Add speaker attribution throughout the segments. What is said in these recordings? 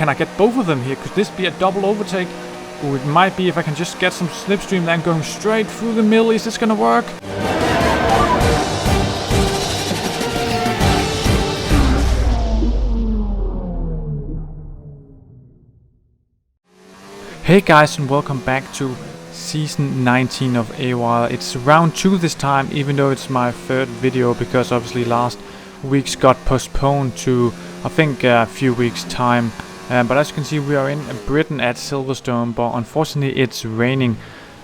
Speaker 1: can I get both of them here? Could this be a double overtake? Ooh, it might be if I can just get some slipstream then going straight through the middle. Is this gonna work? Hey guys, and welcome back to Season 19 of AOR. It's round 2 this time, even though it's my third video, because obviously last week's got postponed to, I think, a few weeks time. But as you can see, we are in Britain at Silverstone, but unfortunately it's raining,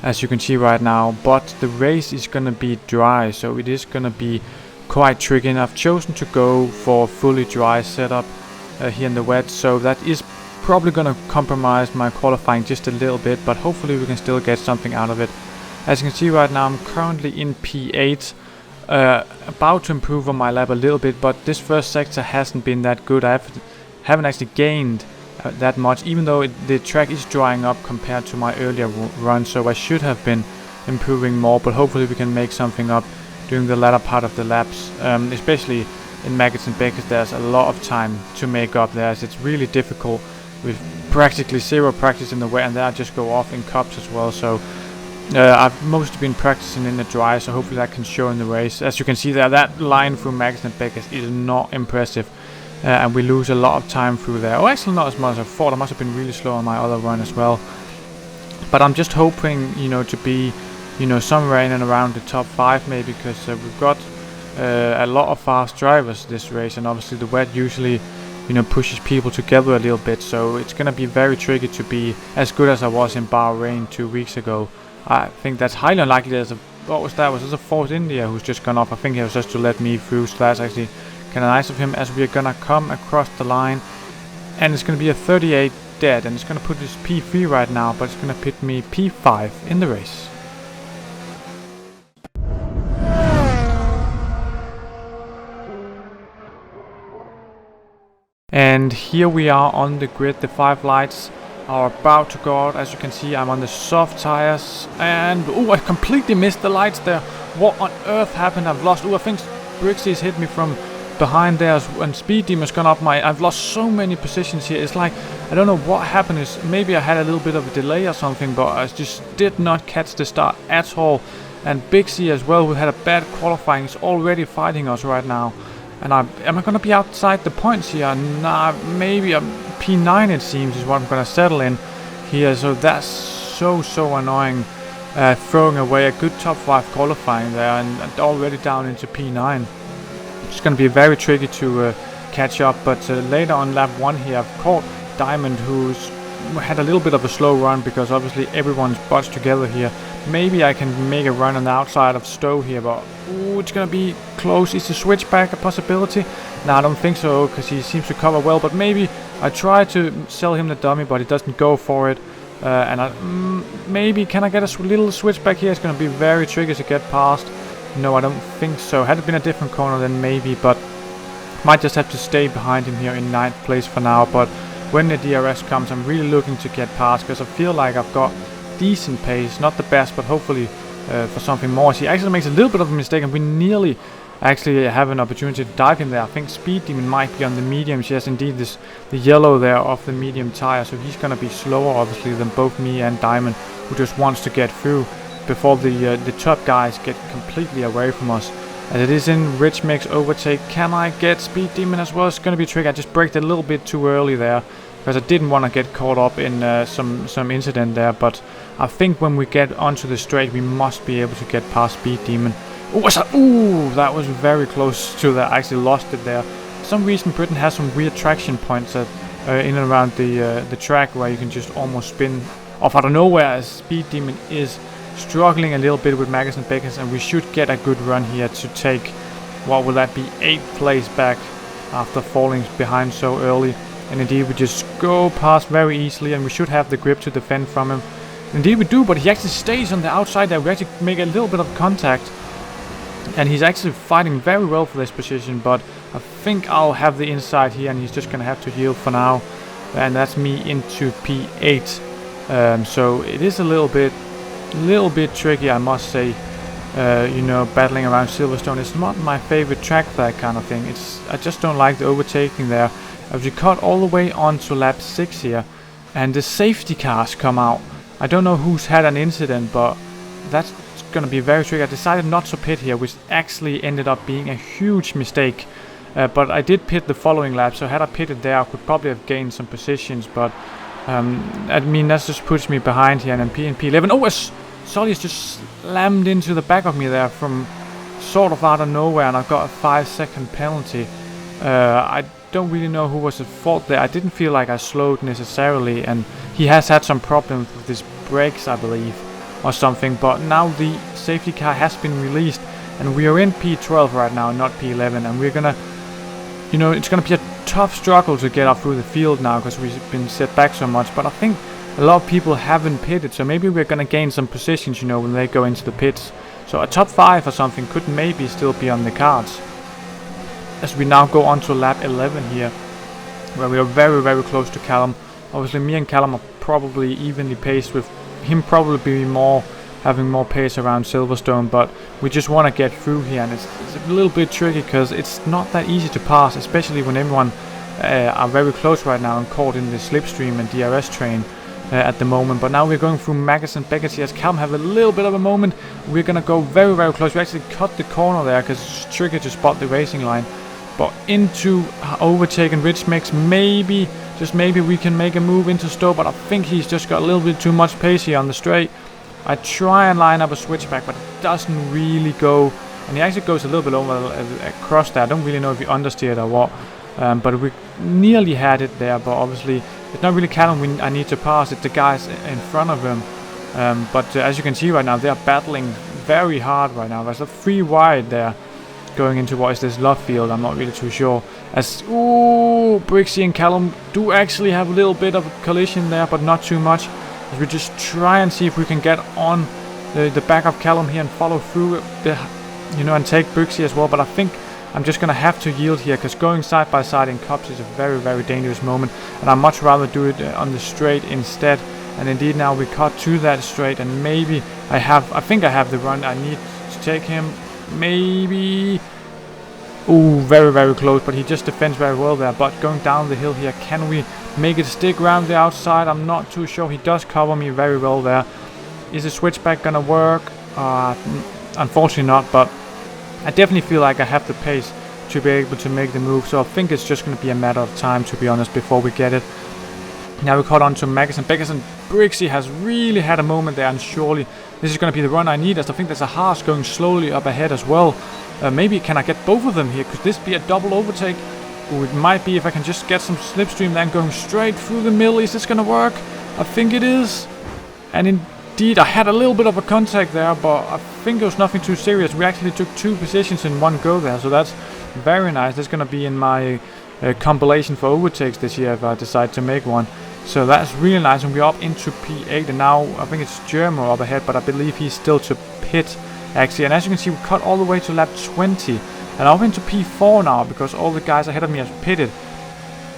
Speaker 1: as you can see right now. But the race is gonna be dry, so it is gonna be quite tricky, and I've chosen to go for a fully dry setup here in the wet, so that is probably gonna compromise my qualifying just a little bit, but hopefully we can still get something out of it. As you can see right now, I'm currently in P8, about to improve on my lap a little bit, but this first sector hasn't been that good. I haven't actually gained that much, even though the track is drying up compared to my earlier run, so I should have been improving more, but hopefully we can make something up during the latter part of the laps, especially in Maggots and Beckers. There's a lot of time to make up there, as it's really difficult with practically zero practice in the wet, and then I just go off in cups as well. So I've mostly been practicing in the dry, so hopefully that can show in the race. As you can see there, that line through Maggots and Beckers is not impressive, and we lose a lot of time through there. Oh, actually not as much as I thought. I must have been really slow on my other run as well. But I'm just hoping, you know, to be, you know, somewhere in and around the top 5 maybe, because we've got a lot of fast drivers this race, and obviously the wet usually, you know, pushes people together a little bit, so it's gonna be very tricky to be as good as I was in Bahrain 2 weeks ago. I think that's highly unlikely. There's a, what was that? Was this a Force India who's just gone off? I think he was just to let me through, so that's actually kind of nice of him, as we're gonna come across the line, and it's gonna be a 38 dead, and it's gonna put this P3 right now, but it's gonna put me P5 in the race. And here we are on the grid. The 5 lights are about to go out. As you can see, I'm on the soft tires, and oh, I completely missed the lights there. What on earth happened? I've lost. Oh, I think Brixie's hit me from behind there, and Speed Demon's gone up my. I've lost so many positions here. It's like, I don't know what happened. Is maybe I had a little bit of a delay or something, but I just did not catch the start at all. And Bixie as well, who had a bad qualifying, is already fighting us right now. And am I gonna be outside the points here? Nah, maybe P9 it seems is what I'm gonna settle in here. So that's so annoying, throwing away a good top 5 qualifying there, and already down into P9. It's gonna be very tricky to catch up. But later on lap 1 here, I've caught Diamond, who's had a little bit of a slow run because obviously everyone's bunched together here. Maybe I can make a run on the outside of Stowe here, but ooh, it's gonna be close. Is the switchback a possibility? No, I don't think so, because he seems to cover well, but maybe I try to sell him the dummy, but he doesn't go for it. And maybe can I get a little switchback here? It's gonna be very tricky to get past. No, I don't think so. Had it been a different corner, then maybe, but might just have to stay behind him here in 9th place for now. But when the DRS comes, I'm really looking to get past, because I feel like I've got decent pace, not the best, but hopefully for something more. He actually makes a little bit of a mistake, and we nearly actually have an opportunity to dive him there. I think Speed Demon might be on the mediums. Yes, indeed, the yellow there of the medium tire, so he's gonna be slower obviously than both me and Diamond, who just wants to get through before the top guys get completely away from us. As it is in Rich Mix overtake, can I get Speed Demon as well? It's gonna be tricky. I just braked a little bit too early there, because I didn't want to get caught up in some incident there. But I think when we get onto the straight, we must be able to get past Speed Demon. Ooh, that was very close to that. I actually lost it there. For some reason, Britain has some weird traction points in and around the track, where you can just almost spin off out of nowhere, as Speed Demon is struggling a little bit with Maggots and Beckers, and we should get a good run here to take, what will that be, 8th place back after falling behind so early. And indeed we just go past very easily, and we should have the grip to defend from him. Indeed we do, but he actually stays on the outside there. We actually make a little bit of contact, and he's actually fighting very well for this position, but I think I'll have the inside here, and he's just gonna have to yield for now. And that's me into P8. So it is a little bit tricky, I must say. You know, battling around Silverstone is not my favorite track for that kind of thing. I just don't like the overtaking there. as we cut all the way on to lap 6 here, and the safety cars come out. I don't know who's had an incident, but that's gonna be very tricky. I decided not to pit here, which actually ended up being a huge mistake. But I did pit the following lap, so had I pitted there, I could probably have gained some positions, but I mean, that just puts me behind here, and then P11. Oh, Solly's just slammed into the back of me there from sort of out of nowhere, and I've got a 5-second penalty. I don't really know who was at fault there. I didn't feel like I slowed necessarily, and he has had some problems with his brakes, I believe, or something. But now the safety car has been released, and we are in P12 right now, not P11, and we're gonna, you know, it's gonna be a tough struggle to get up through the field now because we've been set back so much. But I think a lot of people haven't pitted, so maybe we're gonna gain some positions, you know, when they go into the pits. So a top 5 or something could maybe still be on the cards. As we now go on to lap 11 here, where we are very, very close to Callum. Obviously, me and Callum are probably evenly paced, with him probably having more pace around Silverstone, but we just want to get through here, and it's a little bit tricky because it's not that easy to pass, especially when everyone are very close right now and caught in the slipstream and DRS train at the moment. But now we're going through Maggers and Beckett here. As Callum have a little bit of a moment, we're going to go very, very close. We actually cut the corner there because it's tricky to spot the racing line. But into overtaken, which makes maybe, just maybe, we can make a move into Stowe, but I think he's just got a little bit too much pace here on the straight. I try and line up a switchback, but it doesn't really go, and he actually goes a little bit over across there. I don't really know if he understeered or what, but we nearly had it there. But obviously it's not really Callum I need to pass, it's the guys in front of him. But as you can see right now, they are battling very hard right now. There's a 3 wide there going into what is this love field. I'm not really too sure. As Brixie and Callum do actually have a little bit of a collision there, but not too much. As we just try and see if we can get on the back of Callum here and follow through the, you know, and take Brixie as well. But I think I'm just gonna have to yield here, because going side by side in cups is a very, very dangerous moment, and I'd much rather do it on the straight instead. And indeed, now we cut to that straight, and maybe I think I have the run I need to take him. Maybe. Ooh, very, very close, but he just defends very well there. But going down the hill here, can we make it stick around the outside? I'm not too sure. He does cover me very well there. Is the switchback gonna work? Unfortunately not, but I definitely feel like I have the pace to be able to make the move. So I think it's just gonna be a matter of time, to be honest, before we get it. Now we caught on to Maggers and Beckers, and Brixie has really had a moment there, and surely this is going to be the run I need, as I think there's a Haas going slowly up ahead as well. Maybe can I get both of them here? Could this be a double overtake? Ooh, it might be if I can just get some slipstream then going straight through the middle. Is this going to work? I think it is. And indeed, I had a little bit of a contact there, but I think it was nothing too serious. We actually took 2 positions in one go there, so that's very nice. That's going to be in my compilation for overtakes this year if I decide to make one. So that's really nice, and we're up into P8, and now I think it's Germo up ahead, but I believe he's still to pit actually. And as you can see, we cut all the way to lap 20, and I'm into P4 now because all the guys ahead of me have pitted.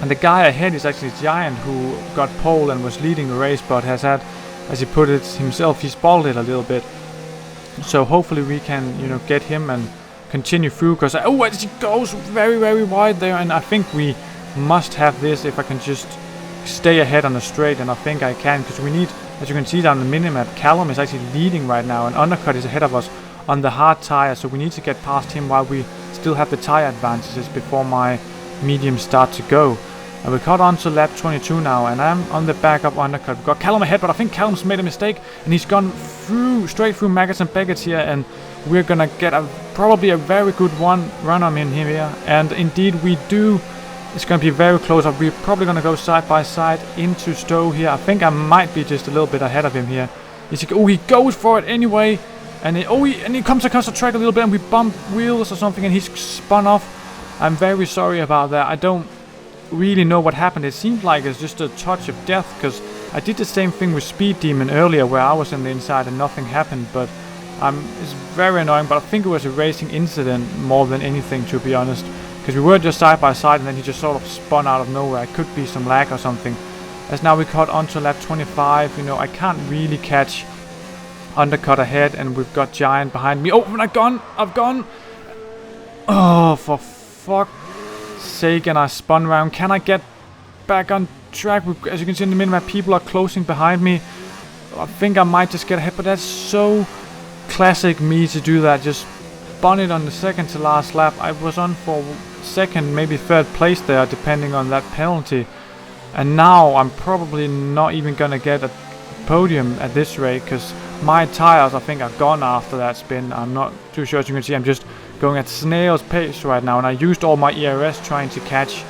Speaker 1: And the guy ahead is actually Giant, who got pole and was leading the race, but has had, as he put it himself, he spoiled it a little bit. So hopefully we can, you know, get him and continue through, because he goes very, very wide there, and I think we must have this if I can just stay ahead on the straight, and I think I can, because we need, as you can see down the minimap, Callum is actually leading right now, and Undercut is ahead of us on the hard tire, so we need to get past him while we still have the tire advantages before my mediums start to go. And we caught on to lap 22 now, and I'm on the back of Undercut. We've got Callum ahead, but I think Callum's made a mistake, and he's gone straight through Maggers and Beckett here, and we're gonna get probably a very good run on him here, and indeed we do. It's going to be very close up. We're probably going to go side by side into Stowe here. I think I might be just a little bit ahead of him here. He goes for it anyway. And he comes across the track a little bit, and we bump wheels or something, and he's spun off. I'm very sorry about that. I don't really know what happened. It seemed like it's just a touch of death, because I did the same thing with Speed Demon earlier, where I was on the inside and nothing happened. But it's very annoying, but I think it was a racing incident more than anything, to be honest. Because we were just side by side, and then he just sort of spun out of nowhere. It could be some lag or something. As now we caught onto lap 25. You know, I can't really catch Undercut ahead, and we've got Giant behind me. Oh, I've gone. Oh, for fuck's sake, and I spun around. Can I get back on track? As you can see in the minimap, people are closing behind me. I think I might just get ahead, but that's so classic me to do that. Just spun it on the second to last lap. I was on for second, maybe third place there, depending on that penalty. And now I'm probably not even gonna get a podium at this rate, because my tires, I think, are gone after that spin. I'm not too sure. As you can see, I'm just going at snail's pace right now, and I used all my ERS trying to catch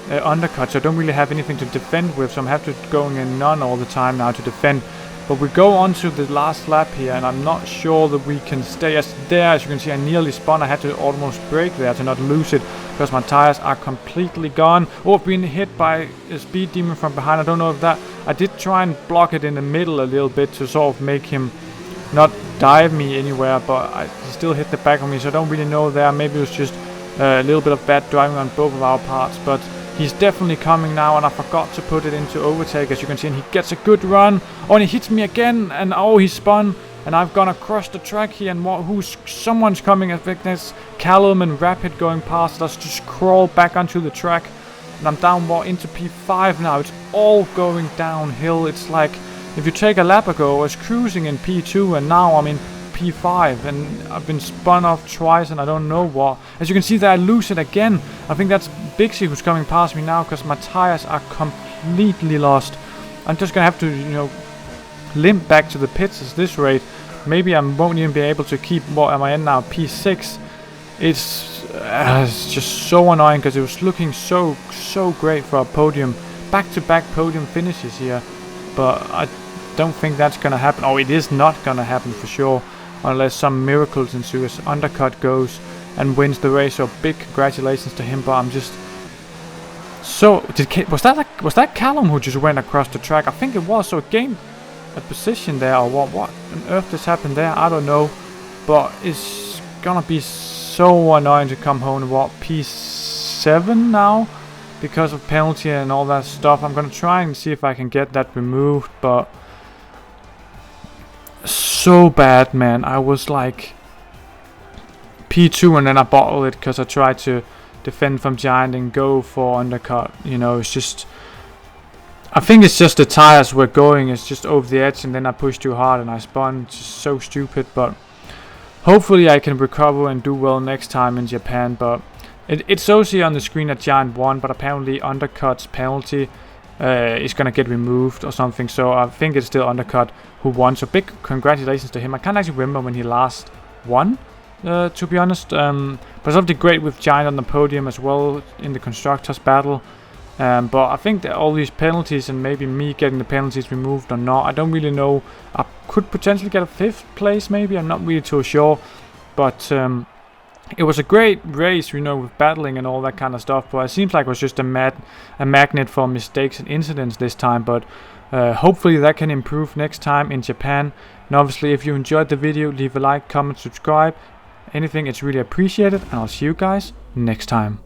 Speaker 1: undercut, so I don't really have anything to defend with, so I'm have to going in none all the time now to defend. But we go on to the last lap here, and I'm not sure that we can stay as there. As you can see, I nearly spun. I had to almost brake there to not lose it, because my tires are completely gone. Oh, I've been hit by a speed demon from behind. I don't know if that... I did try and block it in the middle a little bit to sort of make him not dive me anywhere, but he still hit the back of me, so I don't really know there. Maybe it was just a little bit of bad driving on both of our parts, but he's definitely coming now, and I forgot to put it into overtake, as you can see, and he gets a good run. Oh, and he hits me again, and oh, he spun, and I've gone across the track here, and someone's coming. I think there's Callum and Rapid going past us. Just crawl back onto the track, and I'm down more into P5 now. It's all going downhill. It's like, if you take a lap ago, I was cruising in P2, and now I'm in P5, and I've been spun off twice, and I don't know what. As you can see there, I lose it again. I think that's Bixie who's coming past me now, because my tires are completely lost. I'm just gonna have to, you know, limp back to the pits at this rate. Maybe I won't even be able to keep, what am I in now, P6. It's just so annoying, because it was looking so great for a podium, back-to-back podium finishes here, but I don't think that's gonna happen. Oh, it is not gonna happen for sure, unless some miracles ensue. As Undercut goes and wins the race, so big congratulations to him. But I'm just so... was that Callum who just went across the track? I think it was. So it gained a position there, or what on earth just happened there? I don't know, but it's gonna be so annoying to come home to what, P7 now, because of penalty and all that stuff. I'm gonna try and see if I can get that removed, but so bad, man. I was like P2, and then I bottled it because I tried to defend from Giant and go for undercut. You know, it's just, I think it's just the tires were going, it's just over the edge, and then I pushed too hard and I spun. It's just so stupid, but hopefully I can recover and do well next time in Japan. But it shows here on the screen that Giant won, but apparently undercut's penalty is gonna get removed or something, so I think it's still undercut who won. So big congratulations to him. I can't actually remember when he last won, to be honest, but something great with Giant on the podium as well in the constructors battle. But I think that all these penalties, and maybe me getting the penalties removed or not, I don't really know. I could potentially get a 5th place maybe, I'm not really too sure, but it was a great race, you know, with battling and all that kind of stuff, but it seems like it was just a magnet for mistakes and incidents this time. But hopefully that can improve next time in Japan. And obviously, if you enjoyed the video, leave a like, comment, subscribe, anything, it's really appreciated, and I'll see you guys next time.